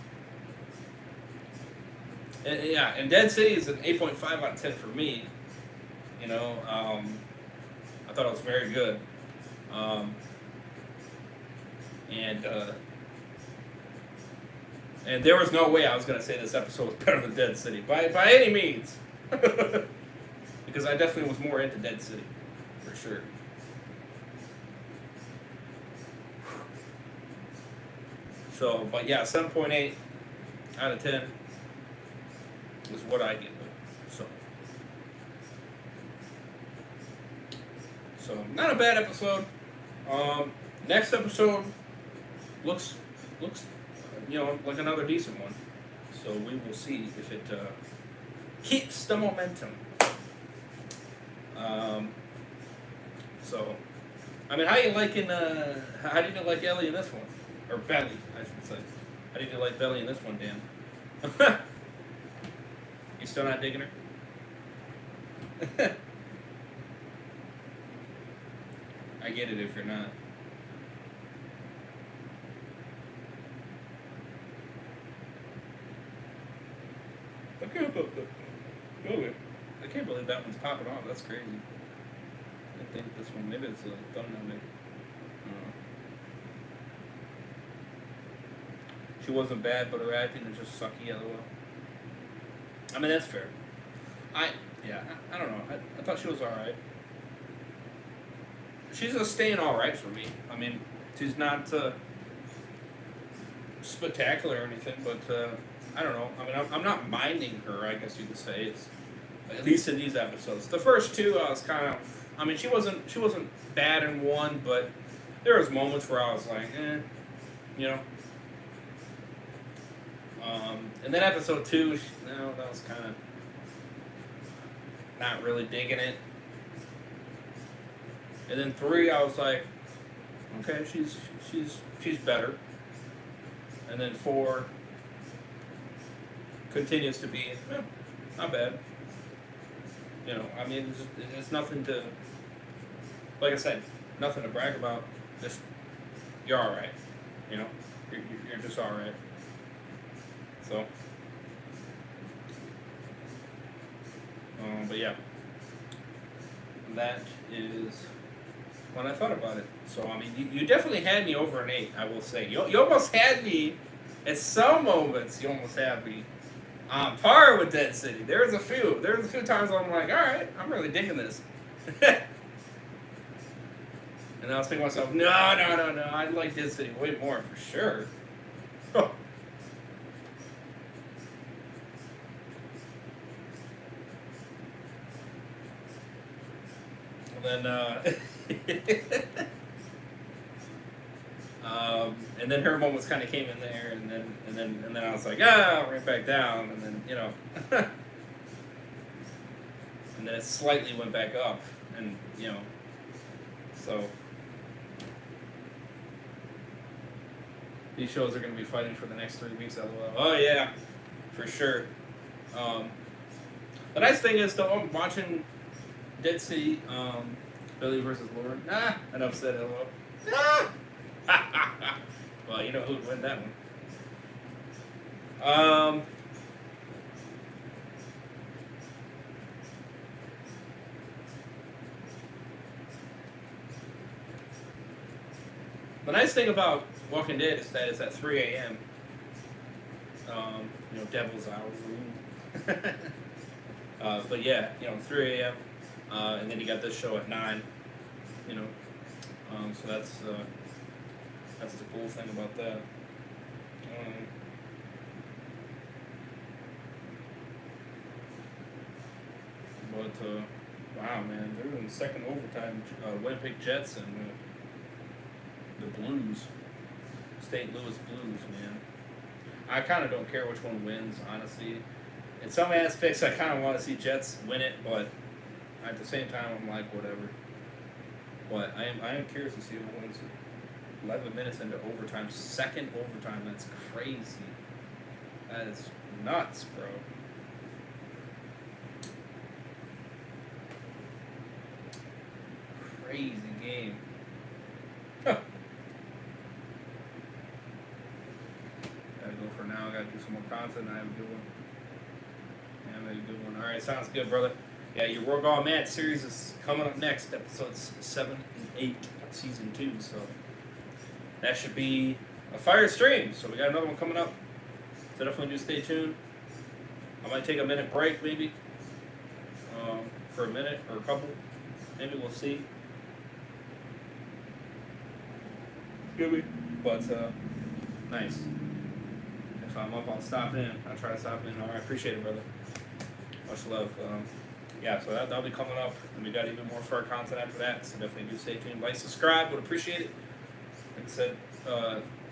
And Dead City is an 8.5 out of 10 for me. You know, I thought it was very good. And there was no way I was going to say this episode was better than Dead City by any means, because I definitely was more into Dead City, for sure. So, but yeah, 7.8 out of 10 is what I give it. So not a bad episode. Next episode looks like another decent one. So we will see if it keeps the momentum. So, I mean, how do you like Ellie in this one? Or Belly, I should say. How do you like Belly in this one, Dan? You still not digging her? I get it if you're not. I can't believe that one's popping off. That's crazy. I think this one, maybe it's a thumbnail, maybe. She wasn't bad, but her acting is just sucky, LOL. I mean, that's fair. I don't know. I thought she was alright. She's just staying alright for me. I mean, she's not spectacular or anything, but I don't know. I mean, I'm not minding her, I guess you could say. It's, at least in these episodes. The first 2, I was kind of. I mean, she wasn't bad in 1, but there was moments where I was like, you know. And then episode 2, that was kind of not really digging it. And then 3, I was like, okay, she's better. And then 4 continues to be not bad. You know, I mean, it's nothing to, like I said, nothing to brag about. Just you're all right. You know, you're just all right. So, but yeah, that is when I thought about it. So, I mean, you definitely had me over an 8, I will say. You almost had me, at some moments, you almost had me on par with Dead City. There was a few times I'm like, all right, I'm really digging this. And I was thinking to myself, no, I like Dead City way more for sure. And then her moments kind of came in there, and then I was like, right back down, and then and then it slightly went back up, and so these shows are going to be fighting for the next 3 weeks. LOL. Oh yeah, for sure. The nice thing is, though, I'm watching Dead City, Billy versus Lauren. Enough said. LOL. Well, you know who would win that one. The nice thing about Walking Dead is that it's at 3 a.m. Devil's Hour. But yeah, 3 a.m. And then you got this show at 9. So that's the cool thing about that. Wow, man, they're in the second overtime. Winnipeg Jets and the Blues, St. Louis Blues, man. I kind of don't care which one wins, honestly. In some aspects, I kind of want to see Jets win it, but at the same time, I'm like, whatever. But I am curious to see who wins it. 11 minutes into overtime, second overtime. That's crazy. That is nuts, bro. Crazy game. Huh. Gotta go for now. Gotta do some more content. I have a good one. Yeah, I have a good one. All right, sounds good, brother. Yeah, your We're All Mad series is coming up next. Episodes 7 and 8 of season 2. So that should be a fire stream. So we got another one coming up. So definitely do stay tuned. I might take a minute break, maybe, for a minute or a couple. Maybe we'll see. But nice. If I'm up, I'll stop in. I'll try to stop in. All right, appreciate it, brother. Much love. Yeah, so that'll be coming up, and we got even more for our content after that. So definitely do stay tuned. Like, subscribe, would appreciate it. Like I said,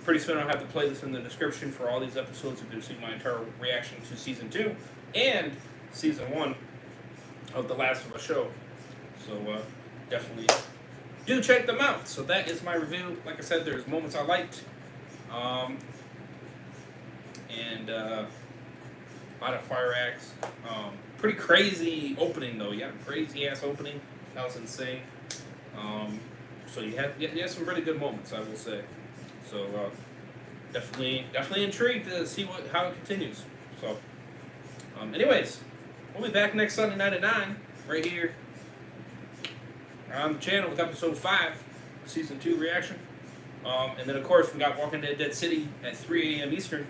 pretty soon I'll have the playlist in the description for all these episodes. You can see my entire reaction to season 2 and season 1 of The Last of Us show. So definitely do check them out. So that is my review. Like I said, there's moments I liked, and a lot of fire acts. Pretty crazy opening though. You had a crazy ass opening. That was insane. So you had some really good moments, I will say. So definitely intrigued to see how it continues. So anyways, we'll be back next Sunday night at 9 right here on the channel with episode 5, season 2 reaction. And then of course we got Walking Dead Dead City at 3 a.m. Eastern.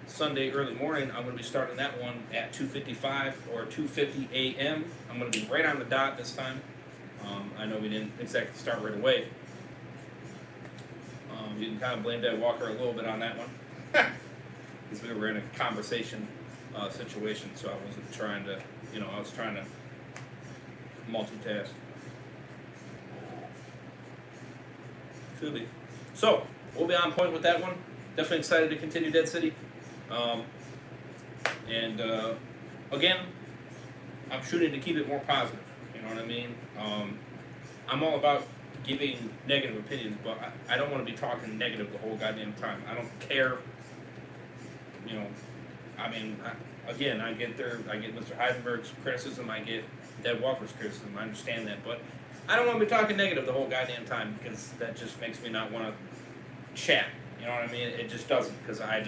Sunday early morning. I'm going to be starting that one at 2:55 or 2:50 a.m. I'm going to be right on the dot this time. I know we didn't exactly start right away. You can kind of blame Dad Walker a little bit on that one. Because we were in a conversation situation, so I wasn't trying to, I was trying to multitask. Feel me? So, we'll be on point with that one. Definitely excited to continue Dead City. Again, I'm shooting to keep it more positive. You know what I mean? I'm all about giving negative opinions, but I don't want to be talking negative the whole goddamn time. I don't care. I get I get Mr. Heisenberg's criticism, I get Dad Walker's criticism. I understand that, but I don't want to be talking negative the whole goddamn time because that just makes me not want to chat. You know what I mean? It just doesn't, because I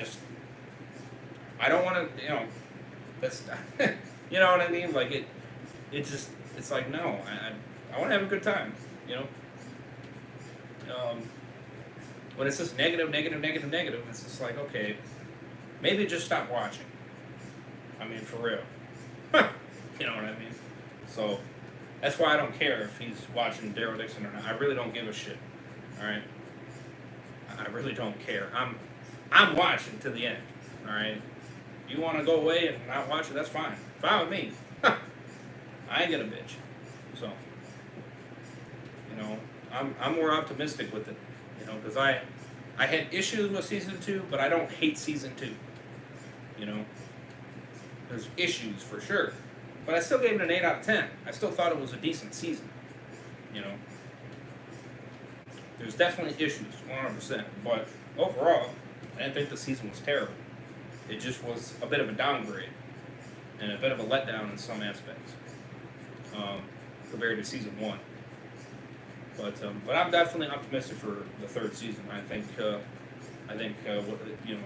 don't want to, that's, you know what I mean? Like, it's like, no, I want to have a good time, When it's just negative, it's just like, okay, maybe just stop watching. I mean, for real. You know what I mean? So, That's why I don't care if he's watching Daryl Dixon or not. I really don't give a shit. All right. I really don't care. I'm watching to the end. All right. You want to go away and not watch it? That's fine. Fine with me. I ain't gonna bitch. So, you know, I'm more optimistic with it. You know, because I had issues with season 2, but I don't hate season 2. You know, there's issues for sure, but I still gave it an 8 out of 10. I still thought it was a decent season. You know, there's definitely issues, 100%. But overall, I didn't think the season was terrible. It just was a bit of a downgrade and a bit of a letdown in some aspects compared to season 1. But I'm definitely optimistic for the 3rd season. I think you know,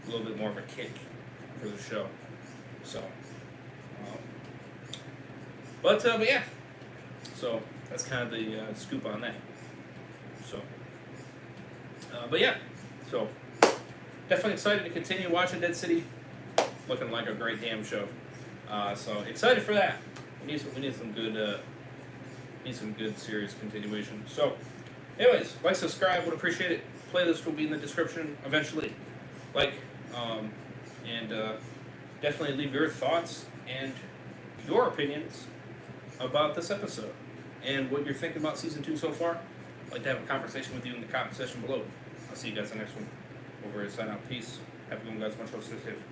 a little bit more of a kick for the show. So, but yeah. So that's kind of the scoop on that. So, but yeah. So definitely excited to continue watching Dead City. Looking like a great damn show. So excited for that. We need some good serious continuation. So, anyways, like, subscribe, would appreciate it. Playlist will be in the description eventually. And definitely leave your thoughts and your opinions about this episode and what you're thinking about season 2 so far. I'd like to have a conversation with you in the comment section below. I'll see you guys in the next one. Over here, sign out. Peace. Have a good one, guys. Much love. Stay safe.